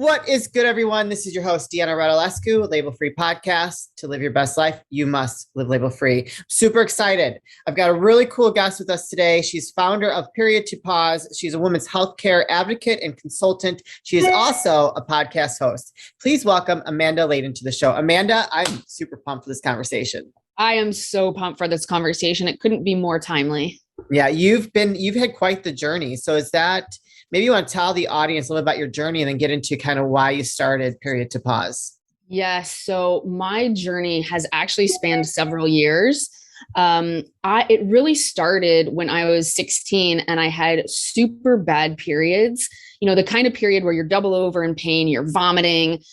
What is good, everyone? This is your host, Deanna Radulescu, Label Free Podcast. To live your best life, you must live label free. Super excited. I've got a really cool guest with us today. She's founder of Period to Pause. She's a women's healthcare advocate and consultant. She is also a podcast host. Please welcome Amanda Laden to the show. Amanda, I'm super pumped for this conversation. I am so pumped for this conversation. It couldn't be more timely. Yeah, you've had quite the journey. So maybe you want to tell the audience a little about your journey and then get into kind of why you started Period to Pause. Yes. So my journey has actually spanned several years. It really started when I was 16 and I had super bad periods, the kind of period where you're double over in pain, you're vomiting,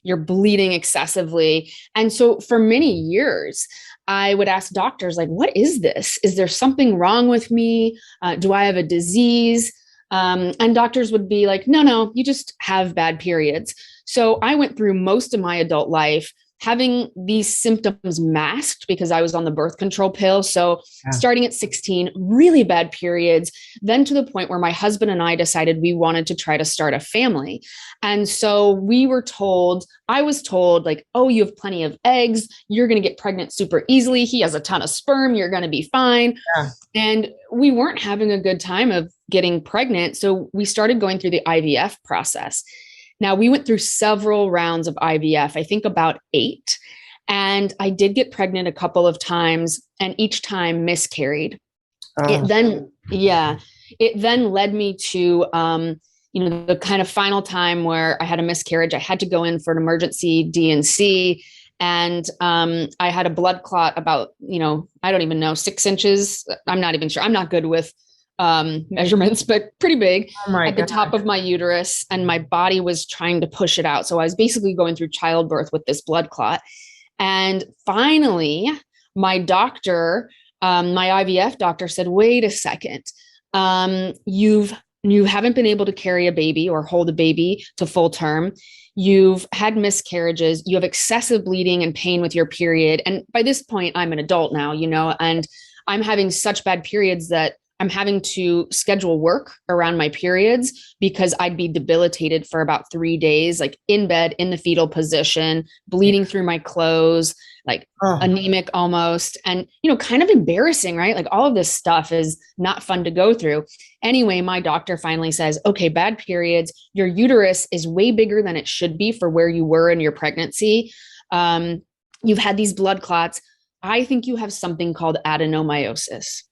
you're bleeding excessively. And so for many years, I would ask doctors, like, what is this? Is there something wrong with me? Do I have a disease? And doctors would be like, no, you just have bad periods. So I went through most of my adult life having these symptoms masked because I was on the birth control pill. So starting at 16, really bad periods, then to the point where my husband and I decided we wanted to try to start a family. And so I was told like, oh, you have plenty of eggs. You're going to get pregnant super easily. He has a ton of sperm. You're going to be fine. Yeah. And we weren't having a good time of getting pregnant. So we started going through the IVF process. Now, we went through several rounds of IVF, I think about 8, and I did get pregnant a couple of times and each time miscarried. It then led me to, the kind of final time where I had a miscarriage. I had to go in for an emergency D&C, and I had a blood clot about, I don't even know, 6 inches. I'm not even sure. I'm not good with measurements, but pretty big at the top of my uterus, and my body was trying to push it out. So I was basically going through childbirth with this blood clot. And finally, my doctor, my IVF doctor said, wait a second, you haven't been able to carry a baby or hold a baby to full term. You've had miscarriages, you have excessive bleeding and pain with your period. And by this point, I'm an adult now, and I'm having such bad periods that I'm having to schedule work around my periods because I'd be debilitated for about 3 days, like in bed, in the fetal position, bleeding through my clothes, like anemic almost, and, kind of embarrassing, right? Like all of this stuff is not fun to go through. Anyway, my doctor finally says, okay, bad periods, your uterus is way bigger than it should be for where you were in your pregnancy. You've had these blood clots. I think you have something called adenomyosis.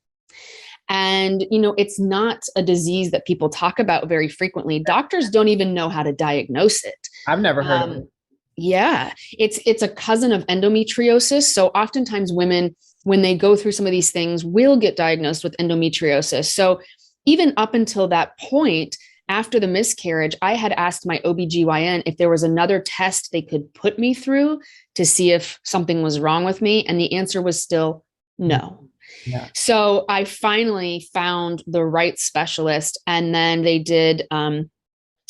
And, it's not a disease that people talk about very frequently. Doctors don't even know how to diagnose it. I've never heard of it. Yeah, it's a cousin of endometriosis. So oftentimes women, when they go through some of these things, will get diagnosed with endometriosis. So even up until that point, after the miscarriage, I had asked my OBGYN if there was another test they could put me through to see if something was wrong with me. And the answer was still no. Yeah. So I finally found the right specialist, and then they did an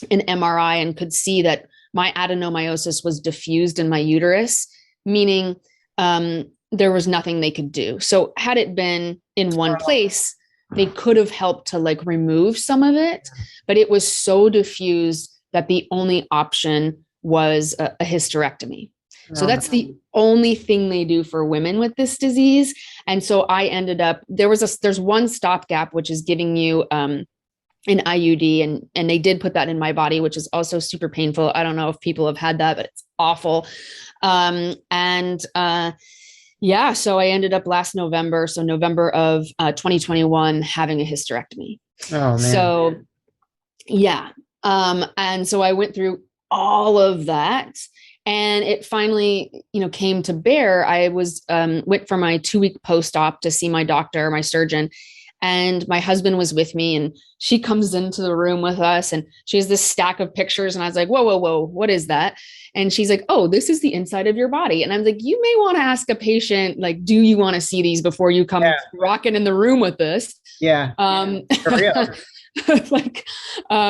MRI and could see that my adenomyosis was diffused in my uterus, meaning there was nothing they could do. So had it been in one place, they could have helped to remove some of it, but it was so diffused that the only option was a hysterectomy. So that's the only thing they do for women with this disease. And so I ended up, there's one stopgap, which is giving you an IUD, and they did put that in my body, which is also super painful. I don't know if people have had that, but it's awful. So I ended up last November, so November of 2021, having a hysterectomy. Oh, man. So, yeah. And so I went through all of that. And it finally, came to bear. I went for my 2-week post-op to see my doctor, my surgeon, and my husband was with me, and she comes into the room with us, and she has this stack of pictures. And I was like, whoa, what is that? And she's like, oh, this is the inside of your body. And I was like, you may want to ask a patient, like, do you want to see these before you come rocking in the room with this? Yeah. For real.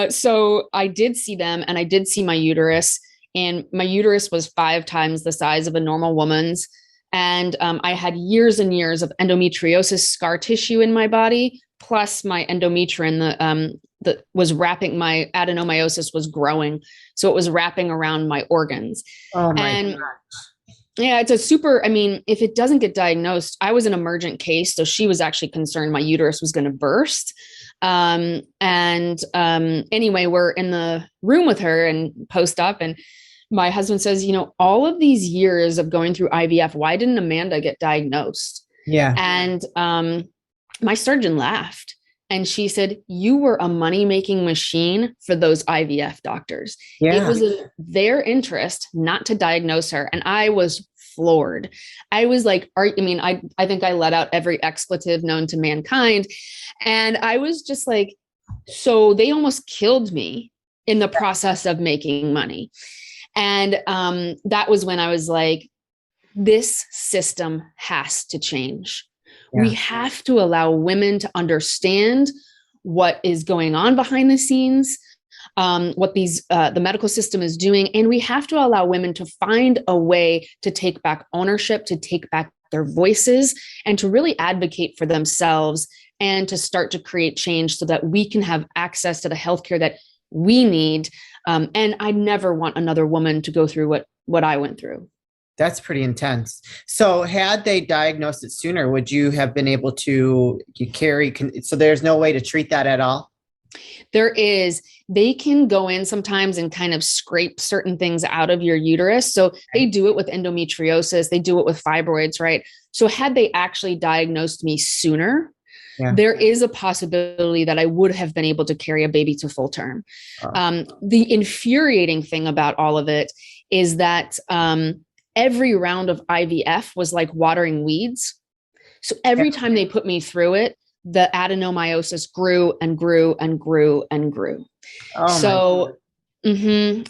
So I did see them, and I did see my uterus. And my uterus was 5 times the size of a normal woman's. And I had years and years of endometriosis scar tissue in my body, plus my endometrium, was wrapping, my adenomyosis was growing. So it was wrapping around my organs. Oh my And God. yeah, it's a super, I mean, if it doesn't get diagnosed, I was an emergent case. So she was actually concerned my uterus was going to burst. Anyway, we're in the room with her and post-op, and my husband says, all of these years of going through IVF, why didn't Amanda get diagnosed? Yeah. And my surgeon laughed. And she said, you were a money-making machine for those IVF doctors. Yeah. It was in their interest not to diagnose her. And I was floored. I was like, I think I let out every expletive known to mankind. And I was just like, so they almost killed me in the process of making money. And that was when I was like, this system has to change. Yeah. We have to allow women to understand what is going on behind the scenes, what the medical system is doing. And we have to allow women to find a way to take back ownership, to take back their voices, and to really advocate for themselves, and to start to create change so that we can have access to the healthcare that we need. And I never want another woman to go through what I went through. That's pretty intense. So had they diagnosed it sooner, would you have been able to carry? So there's no way to treat that at all? There is. They can go in sometimes and kind of scrape certain things out of your uterus. So they do it with endometriosis. They do it with fibroids, right? So had they actually diagnosed me sooner, there is a possibility that I would have been able to carry a baby to full term. The infuriating thing about all of it is that every round of IVF was like watering weeds. So every time they put me through it, the adenomyosis grew and grew and grew and grew. Oh, and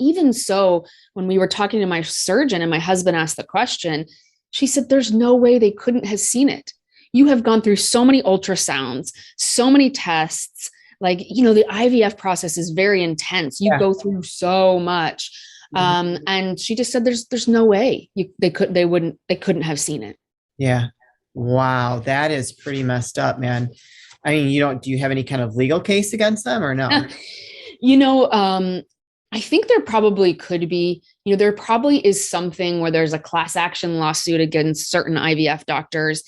even so, when we were talking to my surgeon and my husband asked the question, she said, there's no way they couldn't have seen it. You have gone through so many ultrasounds, so many tests, the IVF process is very intense. You go through so much. And she just said, there's no way they couldn't have seen it. Yeah. Wow. That is pretty messed up, man. I mean, do you have any kind of legal case against them or no? I think there probably could be, there probably is something where there's a class action lawsuit against certain IVF doctors.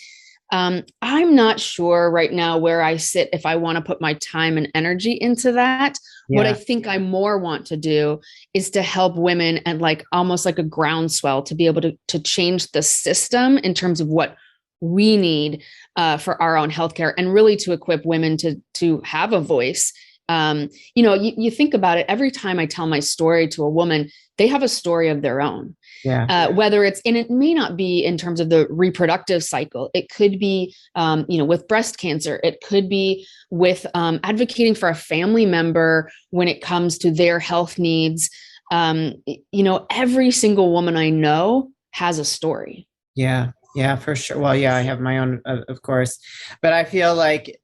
I'm not sure right now where I sit if I want to put my time and energy into that. Yeah. What I think I more want to do is to help women at almost like a groundswell to be able to change the system in terms of what we need for our own healthcare, and really to equip women to have a voice. You think about it, every time I tell my story to a woman, they have a story of their own. Yeah. Whether it's, and it may not be in terms of the reproductive cycle. It could be, with breast cancer. It could be with advocating for a family member when it comes to their health needs. Every single woman I know has a story. Yeah. Yeah, for sure. Well, yeah, I have my own, of course, but I feel like,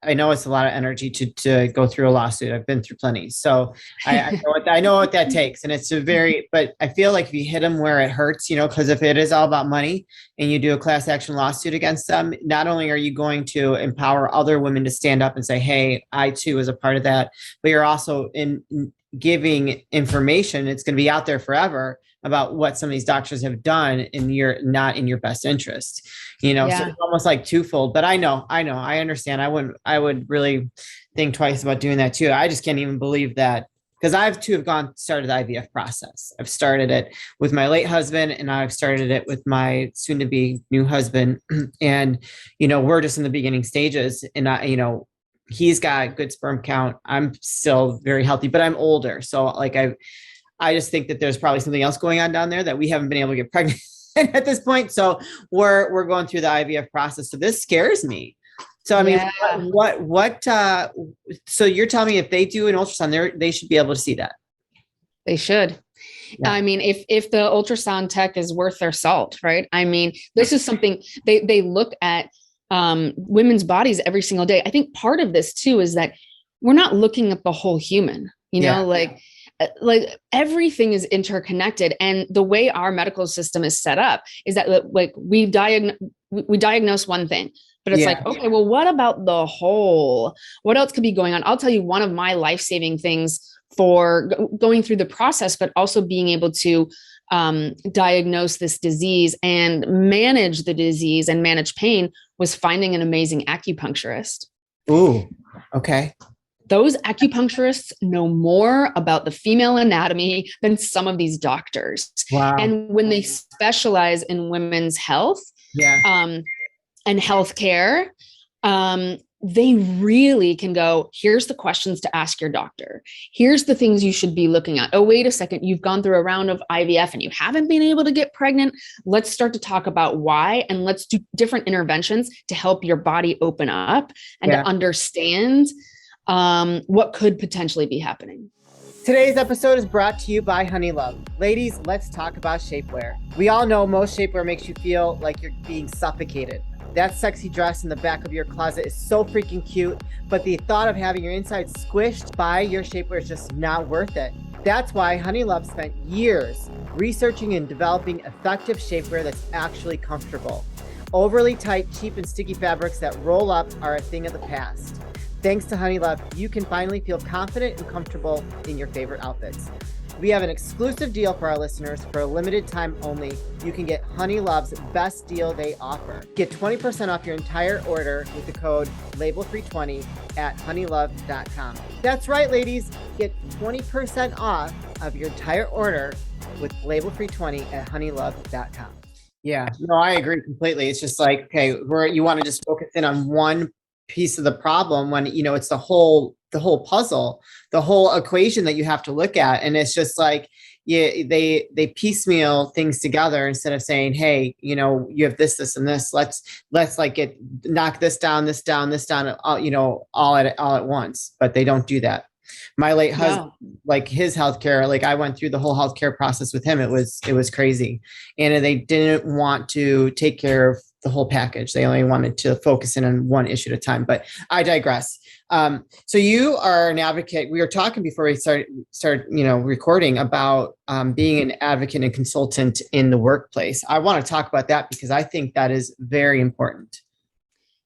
I know it's a lot of energy to go through a lawsuit. I've been through plenty. So I know what that takes. And it's but I feel like if you hit them where it hurts, because if it is all about money and you do a class action lawsuit against them, not only are you going to empower other women to stand up and say, hey, I too was a part of that, but you're also in giving information. It's going to be out there forever about what some of these doctors have done, and you're not in your best interest, so it's almost like twofold. But I understand. I would really think twice about doing that too. I just can't even believe that, because I've too started the IVF process. I've started it with my late husband, and I've started it with my soon to be new husband. And, we're just in the beginning stages, and he's got good sperm count. I'm still very healthy, but I'm older. So I just think that there's probably something else going on down there that we haven't been able to get pregnant at this point. So we're going through the IVF process. So this scares me. So, I mean, so you're telling me if they do an ultrasound, they should be able to see that. They should. Yeah. I mean, if the ultrasound tech is worth their salt, right? I mean, this is something they look at women's bodies every single day. I think part of this too is that we're not looking at the whole human, like everything is interconnected. And the way our medical system is set up is that we diagnose one thing, But it's Yeah. like, okay, well, what about the whole? What else could be going on? I'll tell you one of my life-saving things for going through the process, but also being able to diagnose this disease and manage the disease and manage pain was finding an amazing acupuncturist. Ooh, okay. Those acupuncturists know more about the female anatomy than some of these doctors. Wow. And when they specialize in women's health, Yeah. And healthcare, they really can go, here's the questions to ask your doctor. Here's the things you should be looking at. Oh, wait a second. You've gone through a round of IVF and you haven't been able to get pregnant. Let's start to talk about why, and let's do different interventions to help your body open up and to understand what could potentially be happening. Today's episode is brought to you by Honeylove. Ladies, let's talk about shapewear. We all know most shapewear makes you feel like you're being suffocated. That sexy dress in the back of your closet is so freaking cute, but the thought of having your inside squished by your shapewear is just not worth it. That's why Honeylove spent years researching and developing effective shapewear that's actually comfortable. Overly tight, cheap, and sticky fabrics that roll up are a thing of the past. Thanks to Honeylove, you can finally feel confident and comfortable in your favorite outfits. We have an exclusive deal for our listeners. For a limited time only, you can get Honeylove's best deal they offer. Get 20% off your entire order with the code LABELFREE20 at honeylove.com. That's right, ladies. Get 20% off of your entire order with LABELFREE20 at honeylove.com. Yeah, no, I agree completely. It's just like, okay, you want to just focus in on one piece of the problem when, it's the whole puzzle, the whole equation that you have to look at. And it's just like, they piecemeal things together instead of saying, hey, you have this, and this, let's like knock this down, all at once. But they don't do that. My late husband, like his healthcare, like I went through the whole healthcare process with him. It was crazy. And they didn't want to take care of the whole package. They only wanted to focus in on one issue at a time, but I digress. So you are an advocate. We were talking before we start, recording about being an advocate and consultant in the workplace. I want to talk about that because I think that is very important.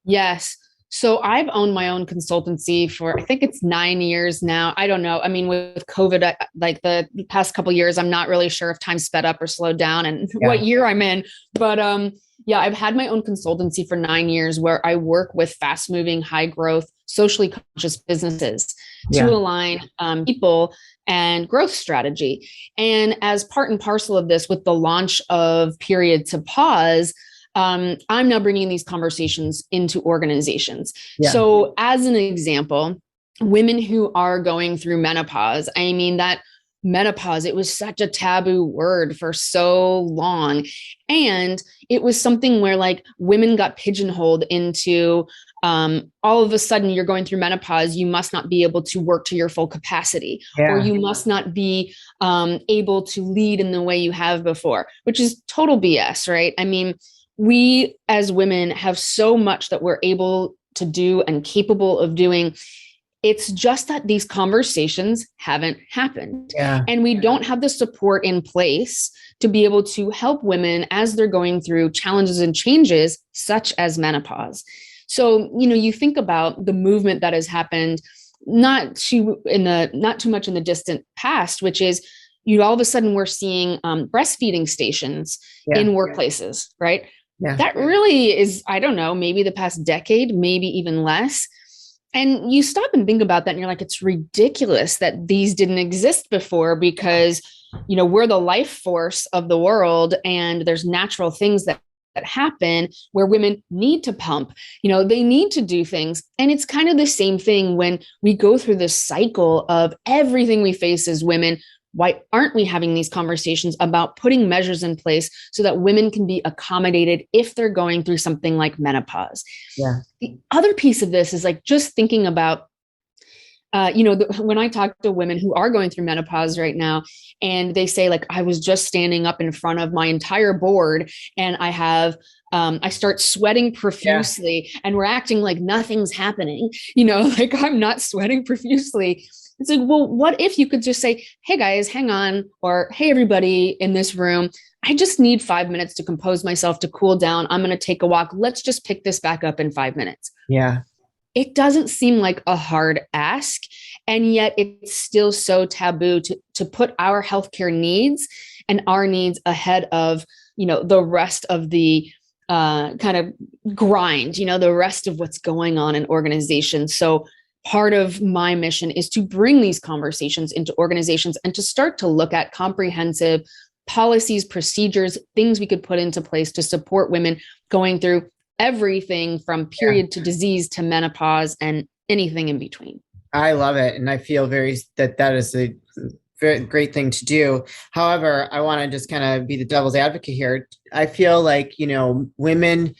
Yes. So I've owned my own consultancy for, I think it's 9 years now. I don't know. I mean, with COVID, like the past couple of years, I'm not really sure if time sped up or slowed down and what year I'm in, but I've had my own consultancy for 9 years where I work with fast moving, high growth, socially conscious businesses to align people and growth strategy. And as part and parcel of this, with the launch of Period to Pause, I'm now bringing these conversations into organizations. Yeah. So as an example, women who are going through menopause, I mean, that menopause, it was such a taboo word for so long. And it was something where like women got pigeonholed into all of a sudden you're going through menopause, you must not be able to work to your full capacity, or you must not be able to lead in the way you have before, which is total BS, right? I mean, we as women have so much that we're able to do and capable of doing. It's just that these conversations haven't happened. Yeah. And we don't have the support in place to be able to help women as they're going through challenges and changes, such as menopause. So, you think about the movement that has happened, not too much in the distant past, which is all of a sudden we're seeing breastfeeding stations in workplaces, right? Yeah. That really is, I don't know, maybe the past decade, maybe even less. And you stop and think about that and you're like, it's ridiculous that these didn't exist before because, we're the life force of the world and there's natural things that happen where women need to pump, they need to do things. And it's kind of the same thing when we go through this cycle of everything we face as women. Why aren't we having these conversations about putting measures in place so that women can be accommodated if they're going through something like menopause? Yeah. The other piece of this is like just thinking about, when I talk to women who are going through menopause right now, and they say like, I was just standing up in front of my entire board and I have, I start sweating profusely and we're acting like nothing's happening, like I'm not sweating profusely. It's like, well, what if you could just say, hey guys, hang on, or hey everybody in this room, I just need 5 minutes to compose myself, to cool down. I'm going to take a walk. Let's just pick this back up in 5 minutes. Yeah. It doesn't seem like a hard ask. And yet it's still so taboo to put our healthcare needs and our needs ahead of, the rest of the kind of grind, the rest of what's going on in organizations. So part of my mission is to bring these conversations into organizations and to start to look at comprehensive policies, procedures, things we could put into place to support women going through everything from period to disease to menopause and anything in between. I love it. And I feel that is a very great thing to do. However, I want to just kind of be the devil's advocate here. I feel like, women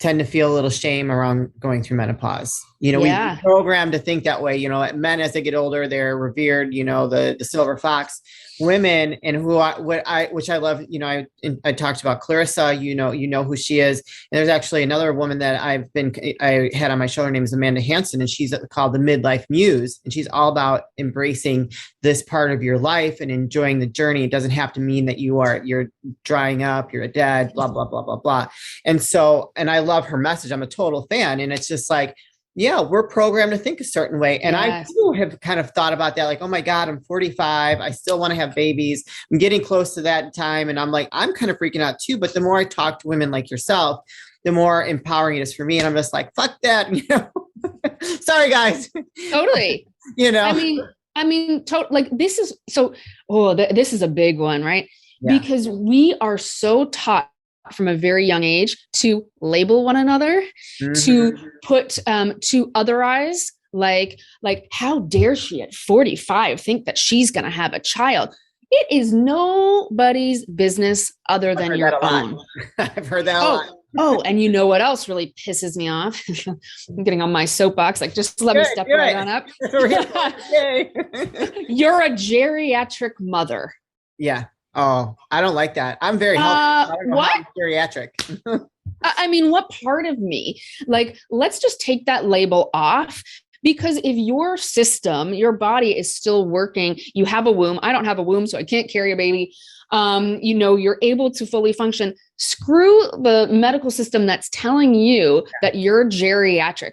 tend to feel a little shame around going through menopause. We're programmed to think that way. Men, as they get older, they're revered, the silver fox. Women, and which I love, I talked about Clarissa, you know who she is. And there's actually another woman that I had on my show. Her name is Amanda Hansen, and she's called the Midlife Muse. And she's all about embracing this part of your life and enjoying the journey. It doesn't have to mean that you're drying up, you're dead, blah, blah, blah, blah, blah. And I love her message. I'm a total fan. And it's just like, yeah, we're programmed to think a certain way. And I too have kind of thought about that. Like, oh my God, I'm 45. I still want to have babies. I'm getting close to that time. And I'm like, I'm kind of freaking out too. But the more I talk to women like yourself, the more empowering it is for me. And I'm just like, fuck that. Sorry, guys. Totally. I mean, like this is so, this is a big one, right? Yeah. Because we are so taught from a very young age to label one another, to put, to otherize, like how dare she at 45 think that she's going to have a child? It is nobody's business other than your own. I've heard that a lot. Oh, and you know what else really pisses me off? I'm getting on my soapbox. Like, just let me step right on up. You're a geriatric mother. Yeah. Oh, I don't like that. I'm very healthy. What? Geriatric. I mean, what part of me? Like, let's just take that label off. Because if your system, your body is still working, you have a womb. I don't have a womb, so I can't carry a baby. You're able to fully function. Screw the medical system that's telling you that you're geriatric.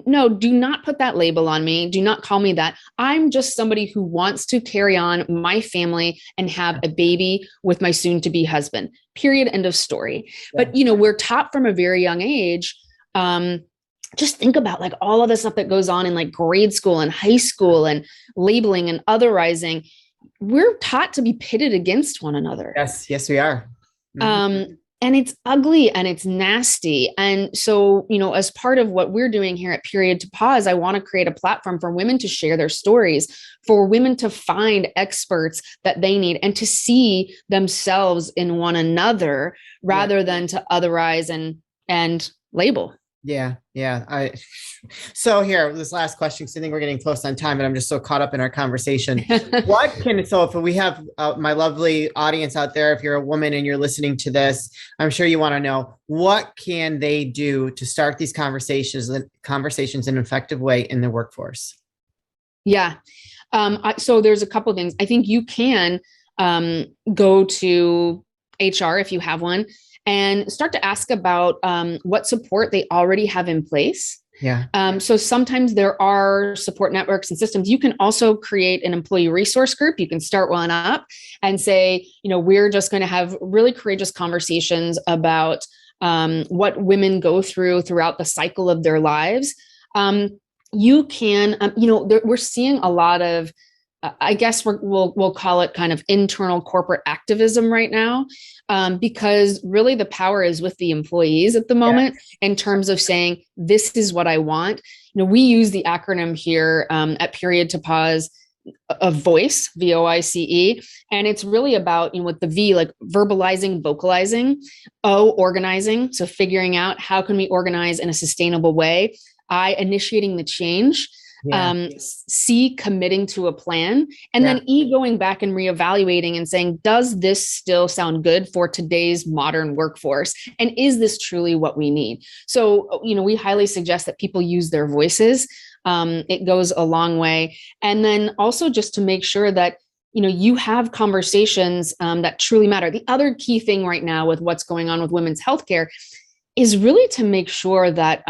No, do not put that label on me. Do not call me that. I'm just somebody who wants to carry on my family and have a baby with my soon to be husband. Period. End of story. Yeah. But, we're taught from a very young age. Just think about like all of the stuff that goes on in like grade school and high school and labeling and otherizing. We're taught to be pitted against one another. Yes, we are. Mm-hmm. And it's ugly and it's nasty. And so, as part of what we're doing here at Period to Pause, I want to create a platform for women to share their stories, for women to find experts that they need and to see themselves in one another rather than to otherize and label. Yeah. So here, this last question, because I think we're getting close on time, and I'm just so caught up in our conversation. So if we have my lovely audience out there, if you're a woman and you're listening to this, I'm sure you want to know, what can they do to start these conversations in an effective way in the workforce? Yeah. So there's a couple of things. I think you can go to HR if you have one, and start to ask about what support they already have in place. Yeah. So sometimes there are support networks and systems. You can also create an employee resource group. You can start one up and say, we're just going to have really courageous conversations about what women go throughout the cycle of their lives. You can, we're seeing a lot of, I guess we'll call it kind of internal corporate activism right now, because really the power is with the employees at the moment in terms of saying, this is what I want. We use the acronym here at Period to Pause of VOICE, VOICE, and it's really about, with the V, like verbalizing, vocalizing, O, organizing. So figuring out how can we organize in a sustainable way, I, initiating the change. Yeah. C, committing to a plan, and then E, going back and reevaluating and saying, does this still sound good for today's modern workforce? And is this truly what we need? So, we highly suggest that people use their voices. It goes a long way. And then also just to make sure that you have conversations that truly matter. The other key thing right now with what's going on with women's healthcare is really to make sure that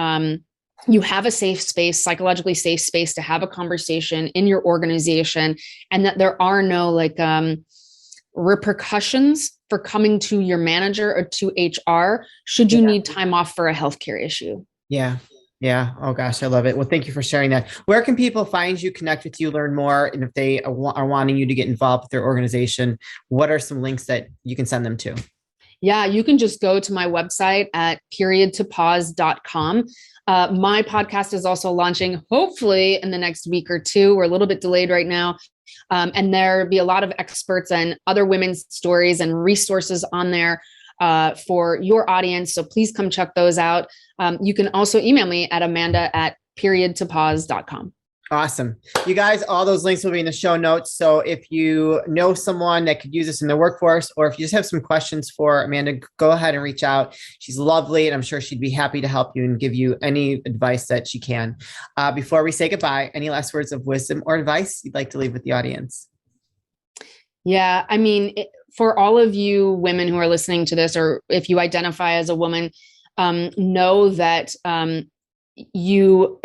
you have a safe space, psychologically safe space to have a conversation in your organization, and that there are no repercussions for coming to your manager or to HR should you need time off for a healthcare issue. Yeah. Yeah. Oh gosh, I love it. Well, thank you for sharing that. Where can people find you, connect with you, learn more? And if they are wanting you to get involved with their organization, what are some links that you can send them to? Yeah, you can just go to my website at periodtopause.com. My podcast is also launching hopefully in the next week or two. We're a little bit delayed right now. And there'll be a lot of experts and other women's stories and resources on there for your audience. So please come check those out. You can also email me at amanda@periodtopause.com. Awesome. You guys, all those links will be in the show notes. So if you know someone that could use this in their workforce, or if you just have some questions for Amanda, go ahead and reach out. She's lovely, and I'm sure she'd be happy to help you and give you any advice that she can. Before we say goodbye, any last words of wisdom or advice you'd like to leave with the audience? Yeah, I mean, for all of you women who are listening to this, or if you identify as a woman, know that you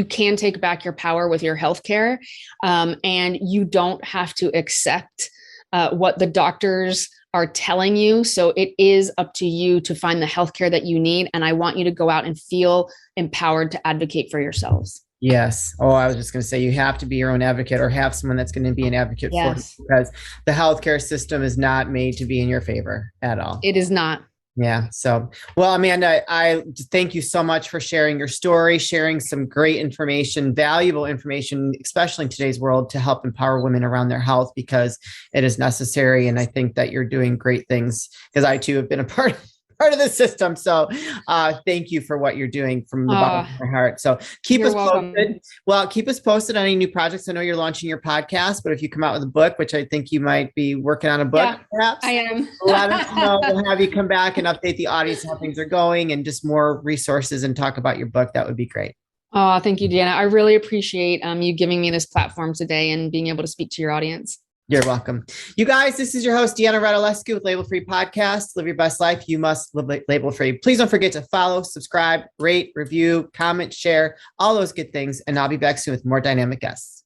can take back your power with your healthcare, and you don't have to accept what the doctors are telling you. So it is up to you to find the healthcare that you need. And I want you to go out and feel empowered to advocate for yourselves. Yes. Oh, I was just going to say, you have to be your own advocate, or have someone that's going to be an advocate for you, because the healthcare system is not made to be in your favor at all. It is not. Yeah. So, well, Amanda, I thank you so much for sharing your story, sharing some great information, valuable information, especially in today's world, to help empower women around their health, because it is necessary. And I think that you're doing great things, because I too have been a part of the system. So thank you for what you're doing from the bottom of my heart. So keep us posted. Well, keep us posted on any new projects. I know you're launching your podcast, but if you come out with a book, which I think you might be working on a book, perhaps I am. Let us know. We'll have you come back and update the audience how things are going, and just more resources, and talk about your book. That would be great. Oh, thank you, Deanna. I really appreciate you giving me this platform today and being able to speak to your audience. You're welcome. You guys, this is your host, Deanna Radulescu with Label Free Podcast. Live your best life. You must live label free. Please don't forget to follow, subscribe, rate, review, comment, share, all those good things. And I'll be back soon with more dynamic guests.